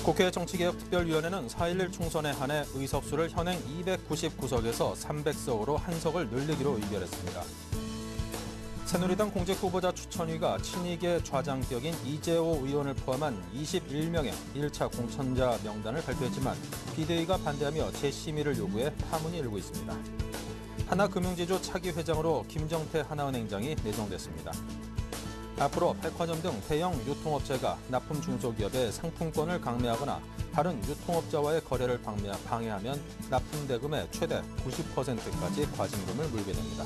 국회 정치개혁특별위원회는 4.11 총선에 한해 의석수를 현행 299석에서 300석으로 한 석을 늘리기로 의결했습니다. 새누리당 공직후보자 추천위가 친이계 좌장격인 이재호 의원을 포함한 21명의 1차 공천자 명단을 발표했지만 비대위가 반대하며 재심의를 요구해 파문이 일고 있습니다. 하나금융지주 차기 회장으로 김정태 하나은행장이 내정됐습니다. 앞으로 백화점 등 대형 유통업체가 납품 중소기업의 상품권을 강매하거나 다른 유통업자와의 거래를 방해하면 납품 대금의 최대 90%까지 과징금을 물게 됩니다.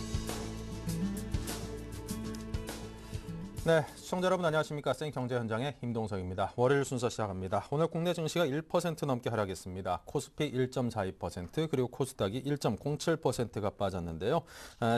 네, 시청자 여러분 안녕하십니까. 생경제현장의 임동석입니다. 월요일 순서 시작합니다. 오늘 국내 증시가 1% 넘게 하락했습니다. 코스피 1.42%, 그리고 코스닥이 1.07%가 빠졌는데요.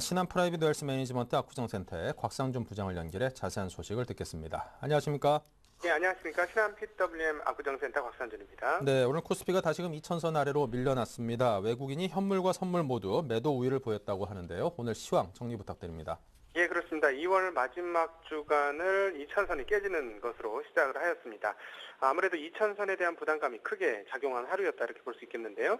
신한 프라이빗 웰스 매니지먼트 압구정센터의 곽상준 부장을 연결해 자세한 소식을 듣겠습니다. 안녕하십니까. 네, 안녕하십니까. 신한 PWM 압구정센터 곽상준입니다. 네, 오늘 코스피가 다시금 2,000선 아래로 밀려났습니다. 외국인이 현물과 선물 모두 매도 우위를 보였다고 하는데요. 오늘 시황 정리 부탁드립니다. 예, 그렇습니다. 2월 마지막 주간을 2,000선이 깨지는 것으로 시작을 하였습니다. 아무래도 2,000선에 대한 부담감이 크게 작용한 하루였다 이렇게 볼 수 있겠는데요.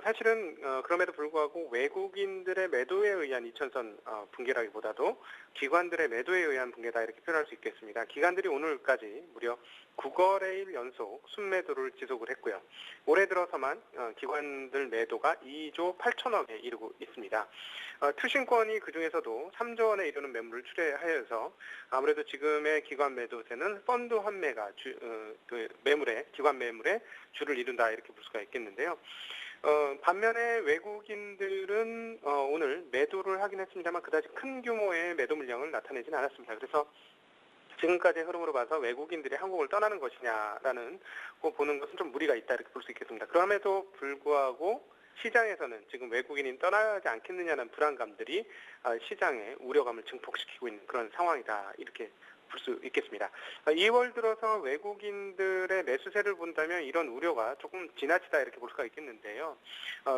사실은 그럼에도 불구하고 외국인들의 매도에 의한 2,000선 붕괴라기보다도 기관들의 매도에 의한 붕괴다 이렇게 표현할 수 있겠습니다. 기관들이 오늘까지 무려 9거래일 연속 순매도를 지속을 했고요. 올해 들어서만 기관들 매도가 2조 8천억에 이르고 있습니다. 투신권이 그중에서도 3조 원에 이르는 매물을 출회하여서 아무래도 지금의 기관 매도세는 펀드 환매가 기관 매물의 주를 이룬다 이렇게 볼 수가 있겠는데요. 반면에 외국인들은 오늘 매도를 하긴 했습니다만 그다지 큰 규모의 매도 물량을 나타내지는 않았습니다. 그래서 지금까지의 흐름으로 봐서 외국인들이 한국을 떠나는 것이냐라는 거 보는 것은 좀 무리가 있다 이렇게 볼 수 있겠습니다. 그럼에도 불구하고 시장에서는 지금 외국인이 떠나지 않겠느냐는 불안감들이 시장의 우려감을 증폭시키고 있는 그런 상황이다 이렇게 볼 수 있겠습니다. 2월 들어서 외국인들의 매수세를 본다면 이런 우려가 조금 지나치다 이렇게 볼 수가 있겠는데요.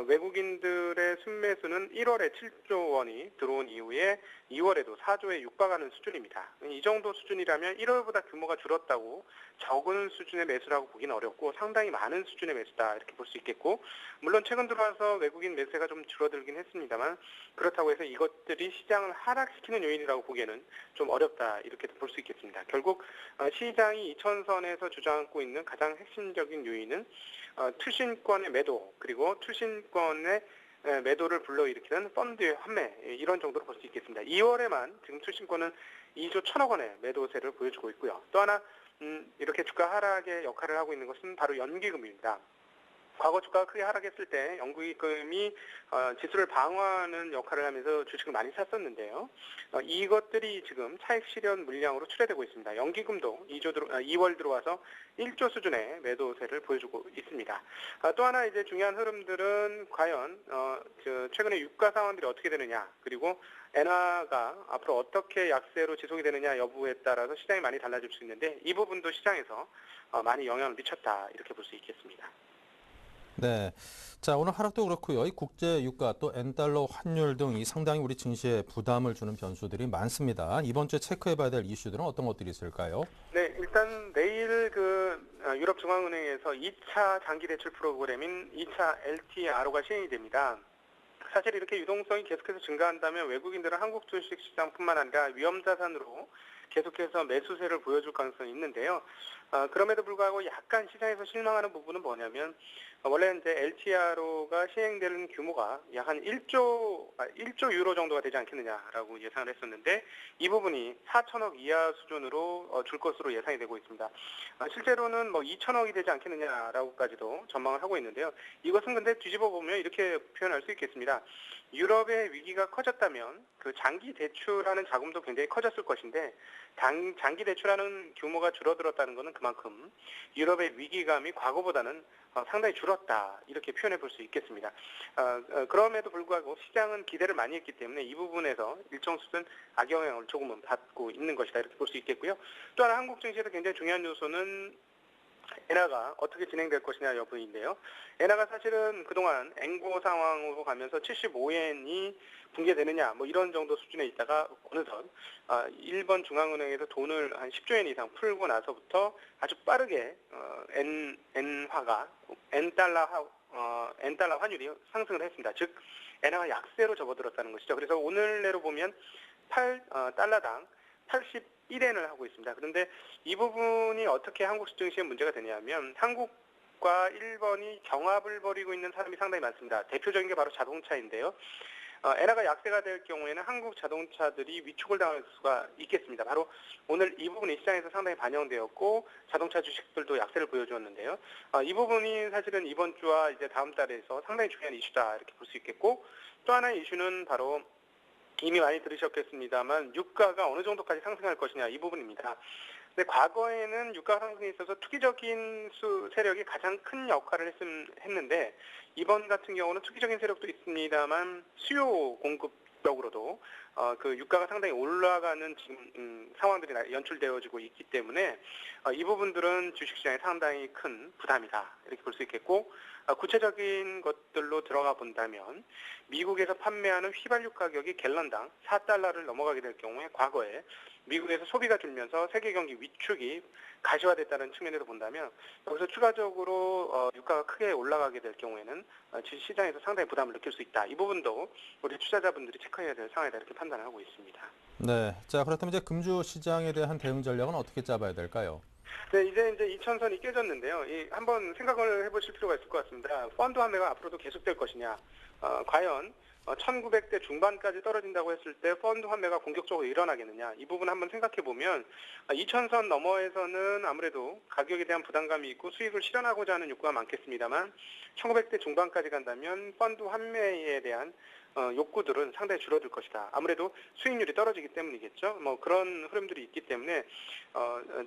외국인들의 순매수는 1월에 7조 원이 들어온 이후에 2월에도 4조에 육박하는 수준입니다. 이 정도 수준이라면 1월보다 규모가 줄었다고 적은 수준의 매수라고 보기는 어렵고 상당히 많은 수준의 매수다 이렇게 볼 수 있겠고, 물론 최근 들어와서 외국인 매수가 좀 줄어들긴 했습니다만 그렇다고 해서 이것들이 시장을 하락시키는 요인이라고 보기에는 좀 어렵다 이렇게 볼 수 있겠습니다. 결국 시장이 2,000선에서 주저앉고 있는 가장 핵심적인 요인은 투신권의 매도 그리고 투신권의 매도를 불러일으키는 펀드의 환매 이런 정도로 볼 수 있겠습니다. 2월에만 지금 투신권은 2조 1천억 원의 매도세를 보여주고 있고요. 또 하나 이렇게 주가 하락의 역할을 하고 있는 것은 바로 연기금입니다. 과거 주가가 크게 하락했을 때 연기금이 지수를 방어하는 역할을 하면서 주식을 많이 샀었는데요. 이것들이 지금 차익 실현 물량으로 출회되고 있습니다. 연기금도 2월 들어와서 1조 수준의 매도세를 보여주고 있습니다. 또 하나 이제 중요한 흐름들은 과연 최근에 유가 상황들이 어떻게 되느냐, 그리고 엔화가 앞으로 어떻게 약세로 지속이 되느냐 여부에 따라서 시장이 많이 달라질 수 있는데 이 부분도 시장에서 많이 영향을 미쳤다 이렇게 볼 수 있겠습니다. 네, 자 오늘 하락도 그렇고요. 이 국제 유가 또 엔달러 환율 등 이 상당히 우리 증시에 부담을 주는 변수들이 많습니다. 이번 주에 체크해봐야 될 이슈들은 어떤 것들이 있을까요? 네, 일단 내일 유럽 중앙은행에서 2차 장기 대출 프로그램인 2차 LTRO가 시행이 됩니다. 사실 이렇게 유동성이 계속해서 증가한다면 외국인들은 한국 주식 시장뿐만 아니라 위험자산으로 계속해서 매수세를 보여줄 가능성이 있는데요. 그럼에도 불구하고 약간 시장에서 실망하는 부분은 뭐냐면 원래 이제 LTRO가 시행되는 규모가 약 한 1조 유로 정도가 되지 않겠느냐라고 예상을 했었는데 이 부분이 4천억 이하 수준으로 줄 것으로 예상이 되고 있습니다. 실제로는 2천억이 되지 않겠느냐라고까지도 전망을 하고 있는데요. 이것은 근데 뒤집어 보면 이렇게 표현할 수 있겠습니다. 유럽의 위기가 커졌다면 그 장기 대출하는 자금도 굉장히 커졌을 것인데 장기 대출하는 규모가 줄어들었다는 것은 그만큼 유럽의 위기감이 과거보다는 상당히 줄었다 이렇게 표현해 볼 수 있겠습니다. 그럼에도 불구하고 시장은 기대를 많이 했기 때문에 이 부분에서 일정 수준 악영향을 조금은 받고 있는 것이다 이렇게 볼 수 있겠고요. 또 하나 한국 증시에서 굉장히 중요한 요소는 엔화가 어떻게 진행될 것이냐 여부인데요. 엔화가 사실은 그동안 앵고 상황으로 가면서 75엔이 붕괴되느냐 뭐 이런 정도 수준에 있다가 어느덧 일본 중앙은행에서 돈을 한 10조 엔 이상 풀고 나서부터 아주 빠르게 엔달러 환율이 상승을 했습니다. 즉 엔화가 약세로 접어들었다는 것이죠. 그래서 오늘 내로 보면 달러당 81엔을 하고 있습니다. 그런데 이 부분이 어떻게 한국 증시에 문제가 되냐면 한국과 일본이 경합을 벌이고 있는 사람이 상당히 많습니다. 대표적인 게 바로 자동차인데요. 엔화가 약세가 될 경우에는 한국 자동차들이 위축을 당할 수가 있겠습니다. 바로 오늘 이 부분이 시장에서 상당히 반영되었고 자동차 주식들도 약세를 보여주었는데요. 이 부분이 사실은 이번 주와 이제 다음 달에서 상당히 중요한 이슈다 이렇게 볼 수 있겠고 또 하나의 이슈는 바로 이미 많이 들으셨겠습니다만 유가가 어느 정도까지 상승할 것이냐 이 부분입니다. 근데 과거에는 유가 상승에 있어서 투기적인 세력이 가장 큰 역할을 했는데 이번 같은 경우는 투기적인 세력도 있습니다만 수요 공급적으로도 그 유가가 상당히 올라가는 지금 상황들이 연출되어지고 있기 때문에 이 부분들은 주식시장에 상당히 큰 부담이다 이렇게 볼 수 있겠고 구체적인 것들로 들어가 본다면 미국에서 판매하는 휘발유 가격이 갤런당 4달러를 넘어가게 될 경우에 과거에 미국에서 소비가 줄면서 세계 경기 위축이 가시화됐다는 측면에서 본다면 여기서 추가적으로 유가가 크게 올라가게 될 경우에는 시장에서 상당히 부담을 느낄 수 있다. 이 부분도 우리 투자자분들이 체크해야 될 상황이다 이렇게 판단을 하고 있습니다. 네, 자 그렇다면 이제 금주 시장에 대한 대응 전략은 어떻게 짜봐야 될까요? 네, 이제 2000선이 깨졌는데요. 한번 생각을 해보실 필요가 있을 것 같습니다. 펀드 환매가 앞으로도 계속될 것이냐. 과연 1900대 중반까지 떨어진다고 했을 때 펀드 환매가 공격적으로 일어나겠느냐. 이 부분 한번 생각해 보면 2000선 너머에서는 아무래도 가격에 대한 부담감이 있고 수익을 실현하고자 하는 욕구가 많겠습니다만 1900대 중반까지 간다면 펀드 환매에 대한 욕구들은 상당히 줄어들 것이다. 아무래도 수익률이 떨어지기 때문이겠죠. 뭐 그런 흐름들이 있기 때문에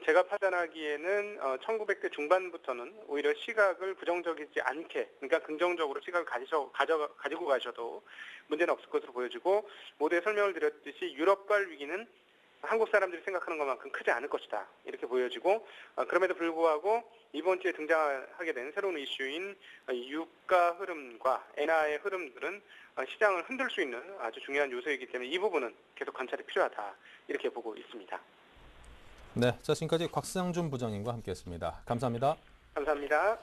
제가 판단하기에는 1900대 중반부터는 오히려 시각을 부정적이지 않게, 그러니까 긍정적으로 시각을 가지고 가셔도 문제는 없을 것으로 보여지고 모두에 설명을 드렸듯이 유럽발 위기는 한국 사람들이 생각하는 것만큼 크지 않을 것이다. 이렇게 보여지고 그럼에도 불구하고 이번 주에 등장하게 된 새로운 이슈인 유가 흐름과 엔화의 흐름들은 시장을 흔들 수 있는 아주 중요한 요소이기 때문에 이 부분은 계속 관찰이 필요하다. 이렇게 보고 있습니다. 네, 자 지금까지 곽상준 부장님과 함께했습니다. 감사합니다. 감사합니다.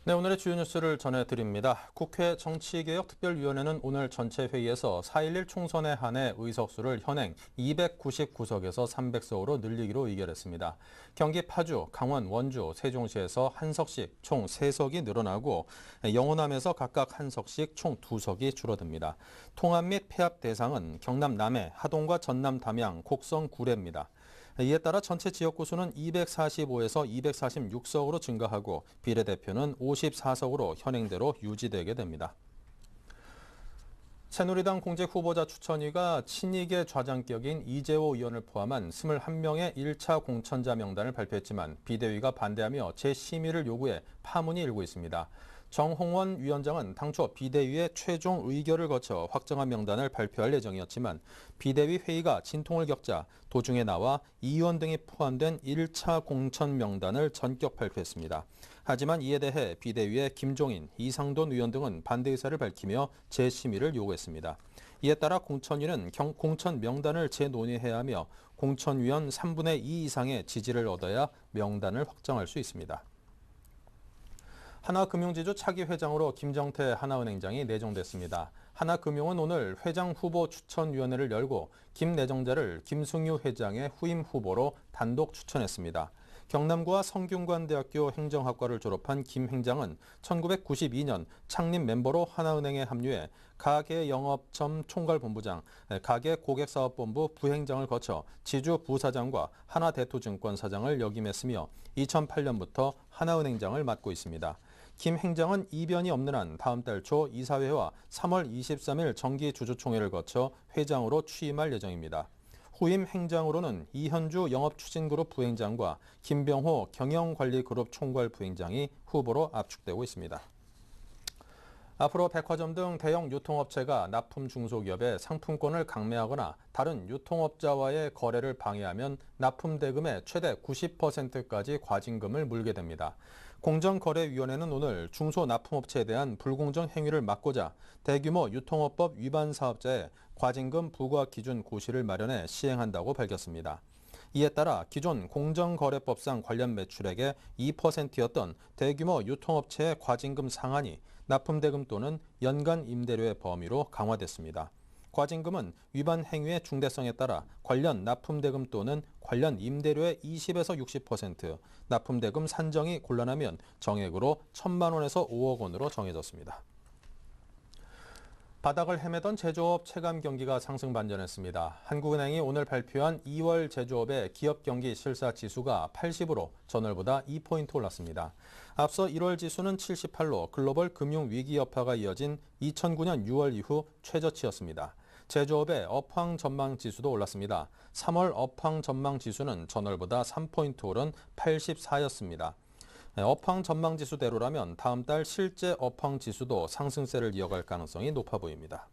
네, 오늘의 주요 뉴스를 전해드립니다. 국회 정치개혁특별위원회는 오늘 전체 회의에서 4.11 총선에 한해 의석수를 현행 299석에서 300석으로 늘리기로 의결했습니다. 경기 파주, 강원, 원주, 세종시에서 한 석씩 총 3석이 늘어나고 영호남에서 각각 한 석씩 총 2석이 줄어듭니다. 통합 및 폐합 대상은 경남 남해, 하동과 전남 담양, 곡성, 구례입니다. 이에 따라 전체 지역구 수는 245에서 246석으로 증가하고 비례대표는 54석으로 현행대로 유지되게 됩니다. 새누리당 공직 후보자 추천위가 친이계 좌장격인 이재호 의원을 포함한 21명의 1차 공천자 명단을 발표했지만 비대위가 반대하며 재심의를 요구해 파문이 일고 있습니다. 정홍원 위원장은 당초 비대위의 최종 의결을 거쳐 확정한 명단을 발표할 예정이었지만 비대위 회의가 진통을 겪자 도중에 나와 이 의원 등이 포함된 1차 공천 명단을 전격 발표했습니다. 하지만 이에 대해 비대위의 김종인, 이상돈 의원 등은 반대 의사를 밝히며 재심의를 요구했습니다. 이에 따라 공천위는 공천 명단을 재논의해야 하며 공천위원 3분의 2 이상의 지지를 얻어야 명단을 확정할 수 있습니다. 하나금융지주 차기 회장으로 김정태 하나은행장이 내정됐습니다. 하나금융은 오늘 회장 후보 추천위원회를 열고 김 내정자를 김승유 회장의 후임 후보로 단독 추천했습니다. 경남고와 성균관대학교 행정학과를 졸업한 김 행장은 1992년 창립 멤버로 하나은행에 합류해 가게영업점 총괄본부장, 가게고객사업본부 부행장을 거쳐 지주 부사장과 하나대투증권 사장을 역임했으며 2008년부터 하나은행장을 맡고 있습니다. 김 행장은 이변이 없는 한 다음 달 초 이사회와 3월 23일 정기주주총회를 거쳐 회장으로 취임할 예정입니다. 후임 행장으로는 이현주 영업추진그룹 부행장과 김병호 경영관리그룹 총괄 부행장이 후보로 압축되고 있습니다. 앞으로 백화점 등 대형 유통업체가 납품 중소기업에 상품권을 강매하거나 다른 유통업자와의 거래를 방해하면 납품 대금의 최대 90%까지 과징금을 물게 됩니다. 공정거래위원회는 오늘 중소납품업체에 대한 불공정 행위를 막고자 대규모 유통업법 위반 사업자의 과징금 부과 기준 고시를 마련해 시행한다고 밝혔습니다. 이에 따라 기존 공정거래법상 관련 매출액의 2%였던 대규모 유통업체의 과징금 상한이 납품대금 또는 연간 임대료의 범위로 강화됐습니다. 과징금은 위반 행위의 중대성에 따라 관련 납품대금 또는 관련 임대료의 20에서 60%, 납품대금 산정이 곤란하면 정액으로 1,000만 원에서 5억 원으로 정해졌습니다. 바닥을 헤매던 제조업 체감 경기가 상승 반전했습니다. 한국은행이 오늘 발표한 2월 제조업의 기업 경기 실사 지수가 80으로 전월보다 2포인트 올랐습니다. 앞서 1월 지수는 78로 글로벌 금융 위기 여파가 이어진 2009년 6월 이후 최저치였습니다. 제조업의 업황 전망 지수도 올랐습니다. 3월 업황 전망 지수는 전월보다 3포인트 오른 84였습니다. 업황 전망 지수대로라면 다음 달 실제 업황 지수도 상승세를 이어갈 가능성이 높아 보입니다.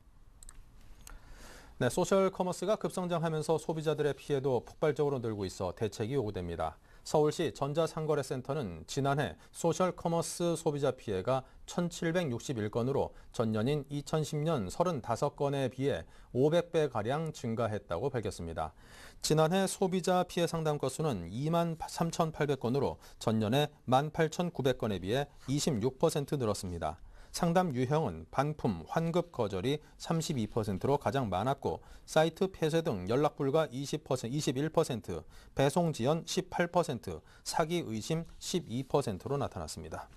네, 소셜 커머스가 급성장하면서 소비자들의 피해도 폭발적으로 늘고 있어 대책이 요구됩니다. 서울시 전자상거래센터는 지난해 소셜 커머스 소비자 피해가 1,761건으로 전년인 2010년 35건에 비해 500배가량 증가했다고 밝혔습니다. 지난해 소비자 피해 상담 건수는 23,800건으로 전년에 18,900건에 비해 26% 늘었습니다. 상담 유형은 반품, 환급 거절이 32%로 가장 많았고 사이트 폐쇄 등 연락 불가 21%, 배송 지연 18%, 사기 의심 12%로 나타났습니다.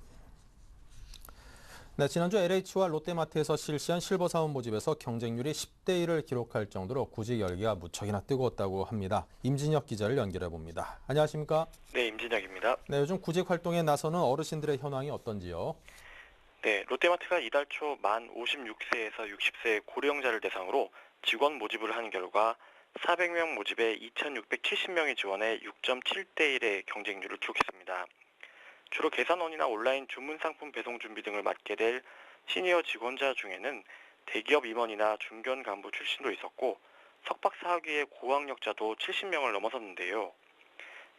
네, 지난주 LH와 롯데마트에서 실시한 실버 사원 모집에서 경쟁률이 10대 1을 기록할 정도로 구직 열기가 무척이나 뜨거웠다고 합니다. 임진혁 기자를 연결해 봅니다. 안녕하십니까? 네, 임진혁입니다. 네, 요즘 구직 활동에 나서는 어르신들의 현황이 어떤지요? 네, 롯데마트가 이달 초 만 56세에서 60세 고령자를 대상으로 직원 모집을 한 결과 400명 모집에 2,670명이 지원해 6.7대 1의 경쟁률을 기록했습니다. 주로 계산원이나 온라인 주문 상품 배송 준비 등을 맡게 될 시니어 직원자 중에는 대기업 임원이나 중견 간부 출신도 있었고 석박사 학위의 고학력자도 70명을 넘어섰는데요.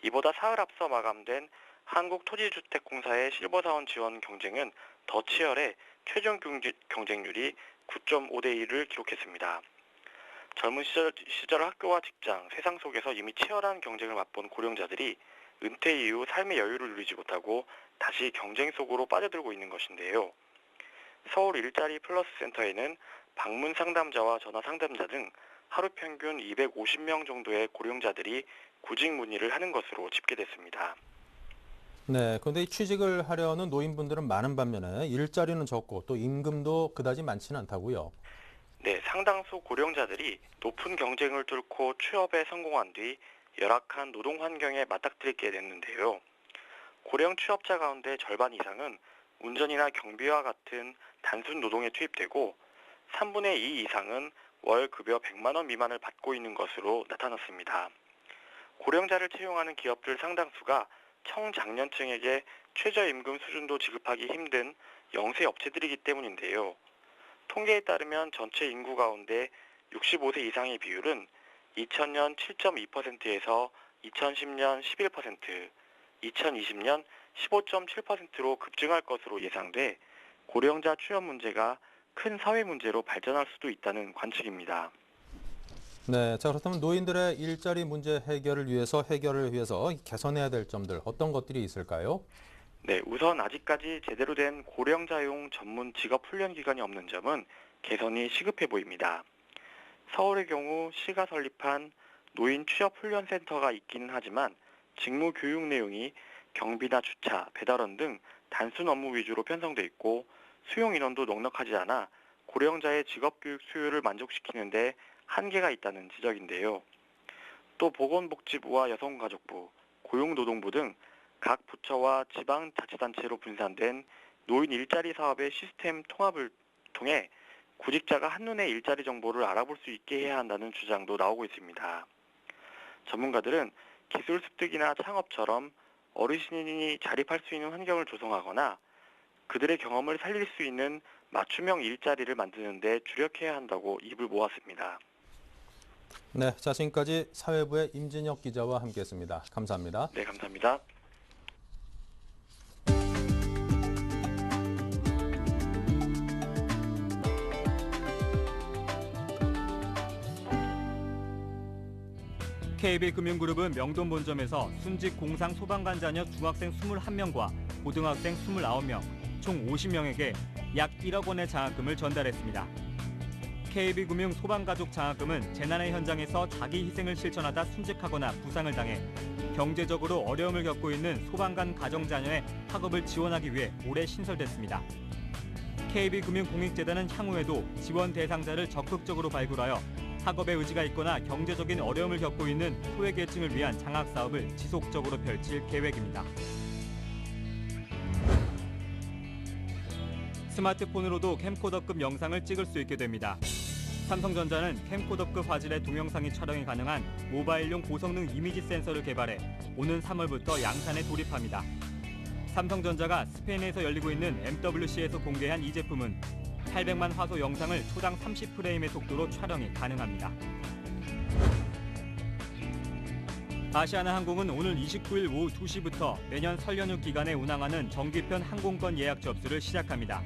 이보다 사흘 앞서 마감된 한국토지주택공사의 실버사원 지원 경쟁은 더 치열해 최종 경쟁률이 9.5대 1을 기록했습니다. 젊은 시절 학교와 직장, 세상 속에서 이미 치열한 경쟁을 맛본 고령자들이 은퇴 이후 삶의 여유를 누리지 못하고 다시 경쟁 속으로 빠져들고 있는 것인데요. 서울 일자리 플러스 센터에는 방문 상담자와 전화 상담자 등 하루 평균 250명 정도의 고령자들이 구직 문의를 하는 것으로 집계됐습니다. 네, 그런데 이 취직을 하려는 노인분들은 많은 반면에 일자리는 적고 또 임금도 그다지 많지는 않다고요. 네, 상당수 고령자들이 높은 경쟁을 뚫고 취업에 성공한 뒤 열악한 노동 환경에 맞닥뜨리게 됐는데요. 고령 취업자 가운데 절반 이상은 운전이나 경비와 같은 단순 노동에 투입되고 3분의 2 이상은 월 급여 100만 원 미만을 받고 있는 것으로 나타났습니다. 고령자를 채용하는 기업들 상당수가 청장년층에게 최저임금 수준도 지급하기 힘든 영세 업체들이기 때문인데요. 통계에 따르면 전체 인구 가운데 65세 이상의 비율은 2000년 7.2%에서 2010년 11%, 2020년 15.7%로 급증할 것으로 예상돼 고령자 취업 문제가 큰 사회 문제로 발전할 수도 있다는 관측입니다. 네, 자 그렇다면 노인들의 일자리 문제 해결을 위해서 개선해야 될 점들 어떤 것들이 있을까요? 네, 우선 아직까지 제대로 된 고령자용 전문 직업 훈련 기관이 없는 점은 개선이 시급해 보입니다. 서울의 경우 시가 설립한 노인 취업 훈련 센터가 있기는 하지만 직무 교육 내용이 경비나 주차, 배달원 등 단순 업무 위주로 편성돼 있고 수용 인원도 넉넉하지 않아 고령자의 직업 교육 수요를 만족시키는데 한계가 있다는 지적인데요. 또 보건복지부와 여성가족부, 고용노동부 등 각 부처와 지방자치단체로 분산된 노인 일자리 사업의 시스템 통합을 통해 구직자가 한눈에 일자리 정보를 알아볼 수 있게 해야 한다는 주장도 나오고 있습니다. 전문가들은 기술 습득이나 창업처럼 어르신이 자립할 수 있는 환경을 조성하거나 그들의 경험을 살릴 수 있는 맞춤형 일자리를 만드는 데 주력해야 한다고 입을 모았습니다. 네, 자 지금까지 사회부의 임진혁 기자와 함께했습니다. 감사합니다. 네, 감사합니다. KB금융그룹은 명동 본점에서 순직 공상 소방관 자녀 중학생 21명과 고등학생 29명, 총 50명에게 약 1억 원의 장학금을 전달했습니다. KB금융 소방가족 장학금은 재난의 현장에서 자기 희생을 실천하다 순직하거나 부상을 당해 경제적으로 어려움을 겪고 있는 소방관 가정 자녀의 학업을 지원하기 위해 올해 신설됐습니다. KB금융공익재단은 향후에도 지원 대상자를 적극적으로 발굴하여 학업에 의지가 있거나 경제적인 어려움을 겪고 있는 소외계층을 위한 장학 사업을 지속적으로 펼칠 계획입니다. 스마트폰으로도 캠코더급 영상을 찍을 수 있게 됩니다. 삼성전자는 캠코더급 화질의 동영상이 촬영이 가능한 모바일용 고성능 이미지 센서를 개발해 오는 3월부터 양산에 돌입합니다. 삼성전자가 스페인에서 열리고 있는 MWC에서 공개한 이 제품은 800만 화소 영상을 초당 30프레임의 속도로 촬영이 가능합니다. 아시아나항공은 오늘 29일 오후 2시부터 내년 설 연휴 기간에 운항하는 정기편 항공권 예약 접수를 시작합니다.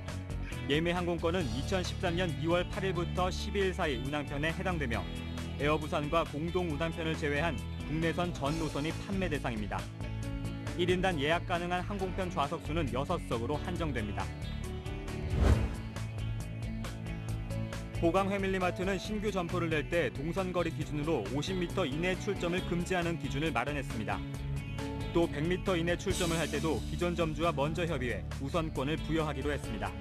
예매 항공권은 2013년 2월 8일부터 12일 사이 운항편에 해당되며 에어부산과 공동 운항편을 제외한 국내선 전 노선이 판매 대상입니다. 1인당 예약 가능한 항공편 좌석수는 6석으로 한정됩니다. 보강 회밀리마트는 신규 점포를 낼 때 동선거리 기준으로 50m 이내 출점을 금지하는 기준을 마련했습니다. 또 100m 이내 출점을 할 때도 기존 점주와 먼저 협의해 우선권을 부여하기로 했습니다.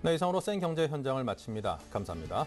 네, 이상으로 생경제 현장을 마칩니다. 감사합니다.